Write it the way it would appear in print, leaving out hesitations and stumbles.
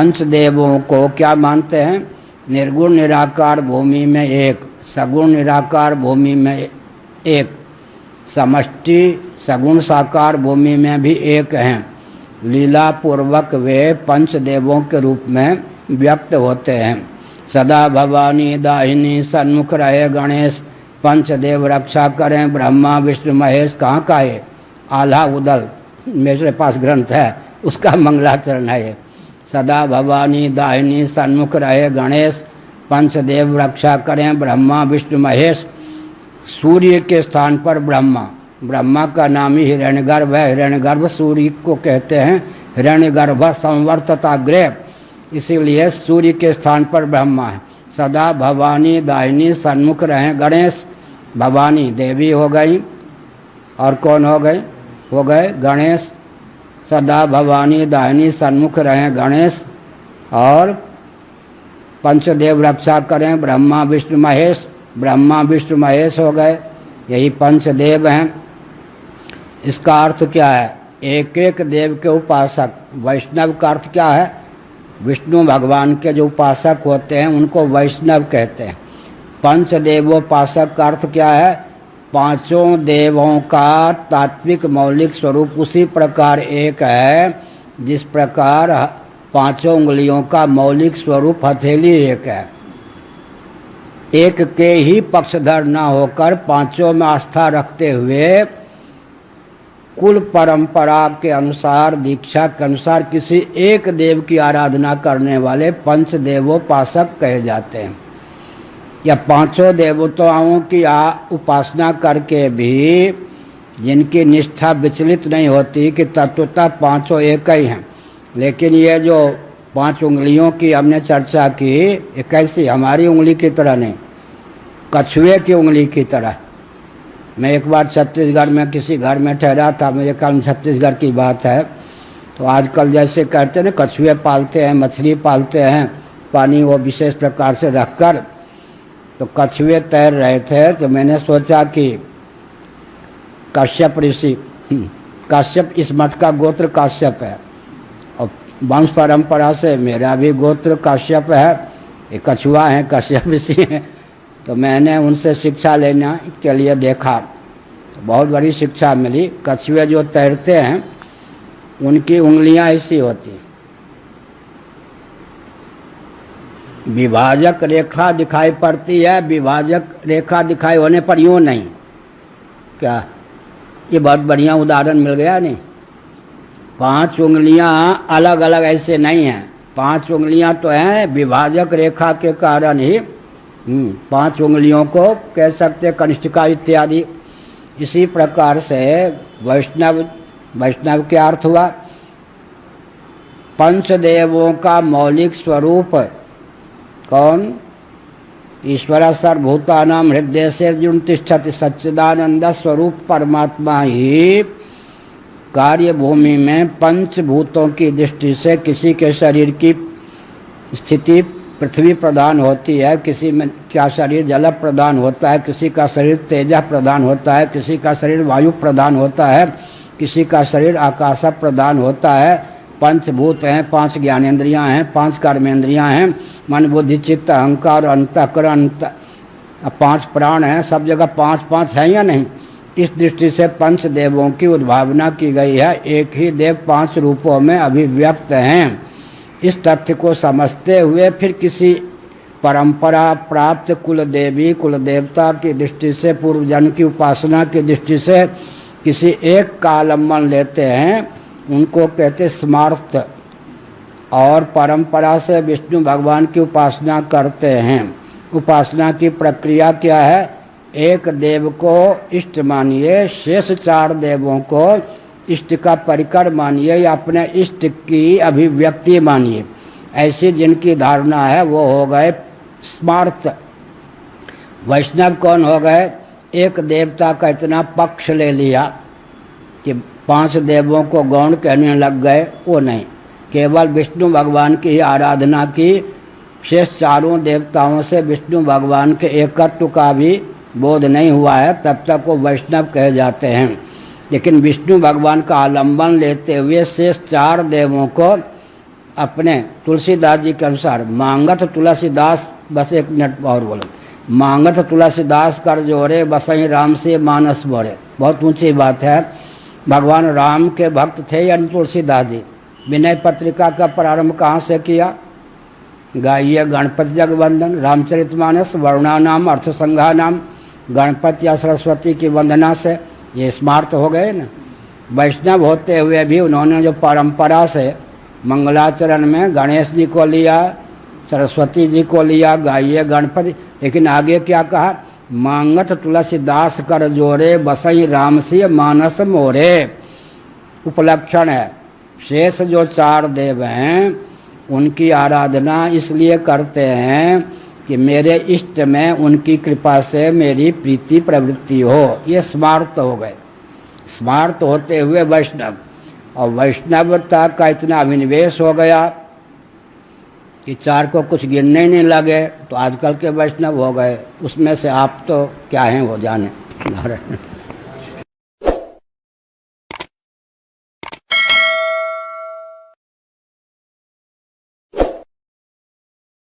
पंचदेवों को क्या मानते हैं? निर्गुण निराकार भूमि में एक, सगुण निराकार भूमि में एक, समष्टि सगुण साकार भूमि में भी एक हैं। लीला पूर्वक वे पंचदेवों के रूप में व्यक्त होते हैं। सदा भवानी दाहिनी सन्मुख रहे गणेश, पंचदेव रक्षा करें ब्रह्मा विष्णु महेश। कहाँ का है? आल्हा उदल मेरे पास ग्रंथ है, उसका मंगलाचरण है ये। सदा भवानी दाहिनी सन्मुख रहे गणेश, पंचदेव रक्षा करें ब्रह्मा विष्णु महेश। सूर्य के स्थान पर ब्रह्मा, ब्रह्मा का नाम ही हिरण्यगर्भ है। हिरण्यगर्भ सूर्य को कहते हैं, हिरण्यगर्भ संवर्तताग्रे, इसीलिए सूर्य के स्थान पर ब्रह्मा है। सदा भवानी दाहिनी सन्मुख रहे गणेश, भवानी देवी हो गई और कौन हो गए? हो गए गणेश। सदा भवानी दाहिनी सन्मुख रहे गणेश और पंचदेव रक्षा करें ब्रह्मा विष्णु महेश, ब्रह्मा विष्णु महेश हो गए, यही पंचदेव हैं। इसका अर्थ क्या है? एक एक देव के उपासक। वैष्णव का अर्थ क्या है? विष्णु भगवान के जो उपासक होते हैं उनको वैष्णव कहते हैं। पंचदेवोपासक का अर्थ क्या है? पांचों देवों का तात्विक मौलिक स्वरूप उसी प्रकार एक है जिस प्रकार पांचों उंगलियों का मौलिक स्वरूप हथेली एक है। एक के ही पक्षधर न होकर पांचों में आस्था रखते हुए कुल परंपरा के अनुसार, दीक्षा के अनुसार किसी एक देव की आराधना करने वाले पंचदेवोपासक कहे जाते हैं। या पांचों देवताओं की उपासना करके भी जिनकी निष्ठा विचलित नहीं होती कि तत्वतः पांचों एक ही हैं, लेकिन ये जो पांच उंगलियों की हमने चर्चा की, ये कैसी? हमारी उंगली की तरह नहीं, कछुए की उंगली की तरह। मैं एक बार छत्तीसगढ़ में किसी घर में ठहरा था, मुझे कल छत्तीसगढ़ की बात है, तो आजकल जैसे करते हैं ना, कछुए पालते हैं, मछली पालते हैं, पानी वो विशेष प्रकार से रखकर, तो कछुए तैर रहे थे। तो मैंने सोचा कि काश्यप ऋषि, काश्यप इस मठ का गोत्र काश्यप है और वंश परंपरा से मेरा भी गोत्र काश्यप है, ये कछुआ है, काश्यप ऋषि हैं। तो मैंने उनसे शिक्षा लेने के लिए देखा, तो बहुत बड़ी शिक्षा मिली। कछुए जो तैरते हैं उनकी उंगलियां ऐसी होती, विभाजक रेखा दिखाई पड़ती है, विभाजक रेखा दिखाई होने पर यूँ नहीं। क्या ये बहुत बढ़िया उदाहरण मिल गया नहीं? पांच उंगलियां अलग अलग ऐसे नहीं हैं, पांच उंगलियां तो हैं, विभाजक रेखा के कारण ही पांच उंगलियों को कह सकते कनिष्ठिका इत्यादि। इसी प्रकार से वैष्णव, वैष्णव क्या अर्थ हुआ? पंचदेवों का मौलिक स्वरूप कौन? ईश्वर सर्वभूतानां हृदय से तिष्ठति, सच्चिदानंद स्वरूप परमात्मा ही कार्य भूमि में पंचभूतों की दृष्टि से किसी के शरीर की स्थिति पृथ्वी प्रदान होती है, किसी में क्या शरीर जल प्रदान होता है, किसी का शरीर तेजः प्रदान होता है, किसी का शरीर वायु प्रदान होता है, किसी का शरीर आकाश प्रदान होता है। पंचभूत हैं, पांच ज्ञानेंद्रियां हैं, पांच कर्मेंद्रियां हैं, मन बुद्धि चित्त अहंकार अंतःकरण, पांच प्राण हैं, सब जगह पांच पांच है या नहीं? इस दृष्टि से पंच देवों की उद्भावना की गई है। एक ही देव पांच रूपों में अभिव्यक्त हैं। इस तथ्य को समझते हुए फिर किसी परंपरा प्राप्त कुल देवी कुल देवता की दृष्टि से, पूर्व जन्म की उपासना की दृष्टि से किसी एक का आलम्बन लेते हैं, उनको कहते स्मार्त, और परंपरा से विष्णु भगवान की उपासना करते हैं। उपासना की प्रक्रिया क्या है? एक देव को इष्ट मानिए, शेष चार देवों को इष्ट का परिकर मानिए या अपने इष्ट की अभिव्यक्ति मानिए। ऐसी जिनकी धारणा है वो हो गए स्मार्त। वैष्णव कौन हो गए? एक देवता का इतना पक्ष ले लिया कि पांच देवों को गौण कहने लग गए, वो नहीं, केवल विष्णु भगवान की ही आराधना की। शेष चारों देवताओं से विष्णु भगवान के एकत्व का भी बोध नहीं हुआ है, तब तक वो वैष्णव कहे जाते हैं। लेकिन विष्णु भगवान का आलंबन लेते हुए शेष चार देवों को अपने तुलसीदास जी के अनुसार मांगत तुलसीदास, बस एक मिनट और बोलो, मांगत तुलसीदास कर जोरे बसई राम से मानस बोरे। बहुत ऊंची बात है। भगवान राम के भक्त थे यानी तुलसीदास जी। विनय पत्रिका का प्रारंभ कहाँ से किया? गाइए गणपति जगवंदन, रामचरितमानस, वर्णानाम अर्थसंघानाम, गणपति या सरस्वती की वंदना से। ये स्मार्ट हो गए ना। वैष्णव होते हुए भी उन्होंने जो परंपरा से मंगलाचरण में गणेश जी को लिया, सरस्वती जी को लिया, गाइए गणपति, लेकिन आगे क्या कहा? मांगत तुलसीदास कर जोरे बसई राम से मानस मोरे। उपलक्षण है। शेष जो चार देव हैं उनकी आराधना इसलिए करते हैं कि मेरे इष्ट में उनकी कृपा से मेरी प्रीति प्रवृत्ति हो। ये स्मार्त हो गए। स्मार्त होते हुए वैष्णव, और वैष्णवता का इतना अभिनिवेश हो गया कि चार को कुछ गिनने ही नहीं लगे, तो आजकल के वैष्णव हो गए। उसमें से आप तो क्या हैं वो जाने।